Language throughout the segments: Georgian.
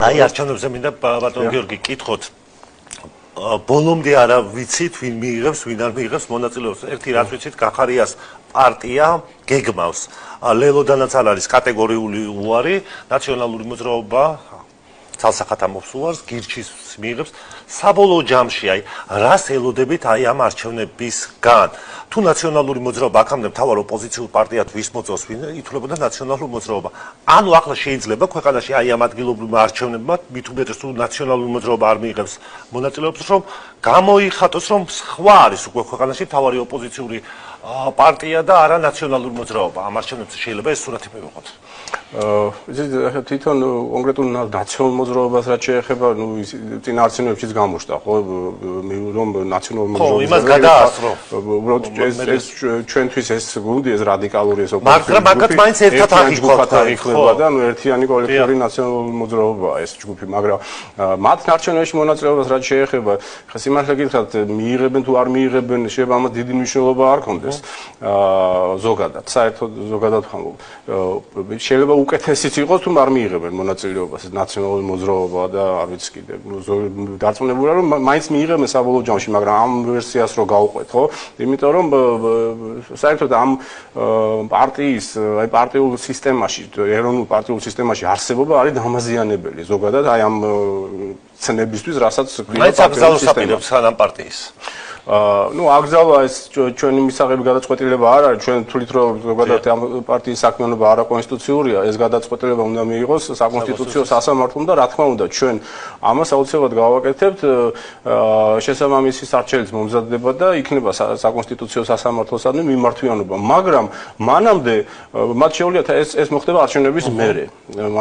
აი არჩევნებზე მინდა ბატონ გიორგი კითხოთ ბოლომდე არა ვიცით ვინ მიიღებს ვინ არ მიიღებს მონაწილეობას ერთი რაც ვიცით კახარიას პარტია გეგმავს ლელოდანაც არ არის კატეგორიული უარი ნაციონალური მოძრაობა ძალსახათამობს უარს გირჩის მიიღებს საბოლოო ჯამში აი რას ელოდებით აი ამ არჩევნებისგან თუ ნაციონალური მოძრაობა აქამდე მთავარ ოპოზიციურ პარტიად ვის მოწოს ვინ ითვლებოდა ნაციონალური მოძრაობა ანუ ახლა შეიძლება ქვეყანაში აი ამ ადგილობრივ არჩევნებმა მით უმეტეს თუ ნაციონალური მოძრაობა არ მიიღებს მონაწილეობას რომ გამოიხატოს რომ სხვა არის უკვე ქვეყანაში მთავარი ოპოზიციური პარტია და არა ნაციონალური მოძრაობა ამ არჩევნებზე შეიძლება ეს სურათი მივიღოთ თვითონ კონკრეტულ ნაციონალურ მოძრაობას რაც შეეხება ნუ წინ არჩევნებშიც გამოჩნდა ხო რომ ნაციონალური მოძრაობა იმას გადაასწრო უბრალოდ ეს ჩვენთვის ეს გუნდი ეს რადიკალური ეს მაგრამ მაგათ მაინც ერთად აღიქვება და ნუ ერთიანი კოლექტიური ნაციონალური მოძრაობაა ეს ჯგუფი მაგრამ მათ არჩევნებში მონაწილეობას რაც შეეხება ხა სიმართლე გითხრათ მიიღებენ თუ არ მიიღებენ შეიძლება ამას დიდი მნიშვნელობა არ ქონდეს ზოგადად საერთოდ ზოგადად ვამბობ შეიძლება უკეთესიც იყოს თუ არ მიიღებენ მონაწილეობას ნაციონალური მოძრაობა და არ ვიცი კიდე დარწმუნებულია რომ მაინც მიიღებენ საბოლოო ჯამში მაგრამ ამ ვერსიას რო გავყვეთ ხო იმიტომ რომ საერთოდ ამ პარტიის აი პარტიულ სისტემაში ეროვნულ პარტიულ სისტემაში არსებობა არის დამაზიანებელი ზოგადად აი ამ ცნებისთვის რასაც გვინდა პარტიულ სისტემას ამ პარტიის ну აგზავა ეს ჩვენი მისაღები გადაწყვეტილება არ არის ჩვენ თulit რომ ზოგადად ამ პარტიის საქმიანობა არა კონსტიტუციურია ეს გადაწყვეტილება უნდა მიიღოს საკონსტიტუციო სასამართლომ და რა თქმა უნდა ჩვენ ამას აუცილებლად გავაკეთებთ შესაბამისი სარჩელის მომზადება და იქნება საკონსტიტუციო სასამართლოსადმი მიმართვიანობა მაგრამ მანამდე მათ შეუძლიათ ეს მოხდება არჩევნების მერე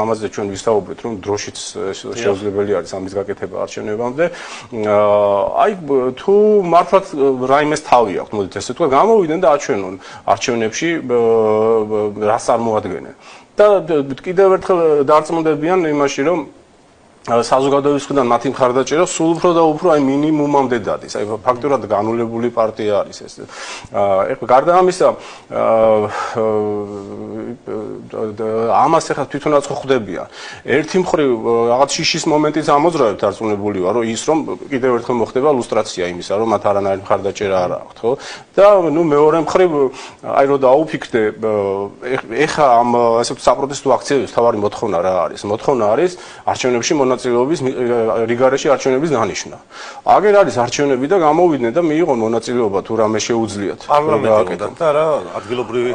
ამაზე ჩვენ ვისაუბრეთ რომ დროშიც შეუძლებელი არის ამის გაკეთება არჩევნებამდე აი თუ მართლაც რაიმეს თავი აქვს მოდით ესე თქვა გამოვიდნენ და აჩვენონ არჩევნებში რას წარმოადგენენ და კიდევ ერთხელ დარწმუნდებიან იმაში რომ საზოგადოების მხრიდან მათი მხარდაჭერა სულ უფრო და უფრო აი მინიმუმამდე დადის. აი ფაქტურად განულებული პარტია არის ეს. ეხლა გარდა ამისა ამას ახლა თვითონაც ხვდებიან. ერთი მხრივ რაღაც შიშის მომენტიც ამოძრავებთ დარწმუნებული ვარ, რომ ის რომ კიდევ ერთხელ მოხდება ლუსტრაცია იმისა, რომ მათ არანაირი მხარდაჭერა არ აქვთ, ხო? და ნუ მეორე მხრივ აი რომ დაუფიქრდე ეხლა ამ ასე საპროტესტო აქციების თავარი მოთხოვნა რა არის? მოთხოვნა არის არჩევნებში მონაწილეობის რიგარეში არჩევნების დანიშნა. აგერ არის არჩევნები და გამოვიდნენ და მიიღონ მონაწილეობა თუ რამე შეუძლიათ. პარლამენტიდან და რა ადგილობრივი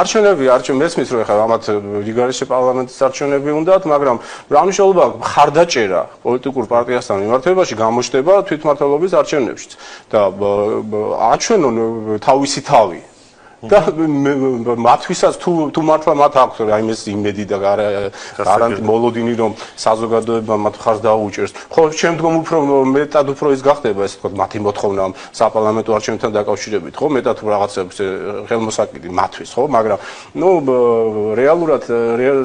არჩევნები მესმის რომ ეხლა ამათ რიგარეში პარლამენტის არჩევნები უნდათ, მაგრამ რა მნიშვნელობა აქვს მხარდაჭერა პოლიტიკურ პარტიასთან მიმართებაში გამოჩნდება თვითმმართველობის არჩევნებშიც და აჩვენონ თავისი თავი. და მათვისაც თუ მართლა მათ აქვს რაიმეს იმედი და გარანტი მოლოდინი რომ საზოგადოება მათ ხარს დაუჭერს ხო შემდგომ უფრო მეტად უფრო ის გახდება ესე ვთქვათ მათი მოთხოვნა საპარლამენტო არჩევნებთან დაკავშირებით ხო მეტად რაღაცებს ხელმოსაკიდი მათთვის ხო მაგრამ ნუ რეალურად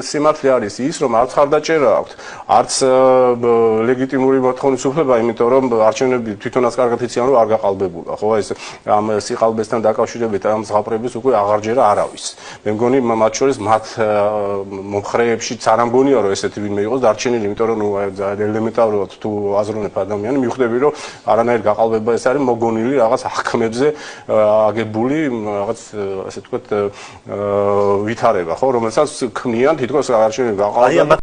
სიმართლე არის ის რომ არც ხარდაჭერა აქვს არც ლეგიტიმური მოთხოვნის უფლება იმიტომ რომ არჩევნები თვითონაც კარგად იციან რომ არ გაყალბებულა ხო ეს ამ სიყალბესთან დაკავშირებით ამ ზღაპრები უკვე აღარჯერა არავის. მე მგონი მათ შორის მათ მომხრეებშიც არ ამგონია რომ ესეთი ვინმე იყოს დარჩენილი, იმიტომ რომ ნუ ელემენტარულად თუ აზროვნებ ადამიანი მივხვდები რომ არანაირ გაყალბება ეს არის მოგონილი რაღაც აღქმებზე აგებული რაღაც ასე ვთქვათ ვითარება ხო რომელსაც ქმნიან თითქოს არჩევნები გაყალბება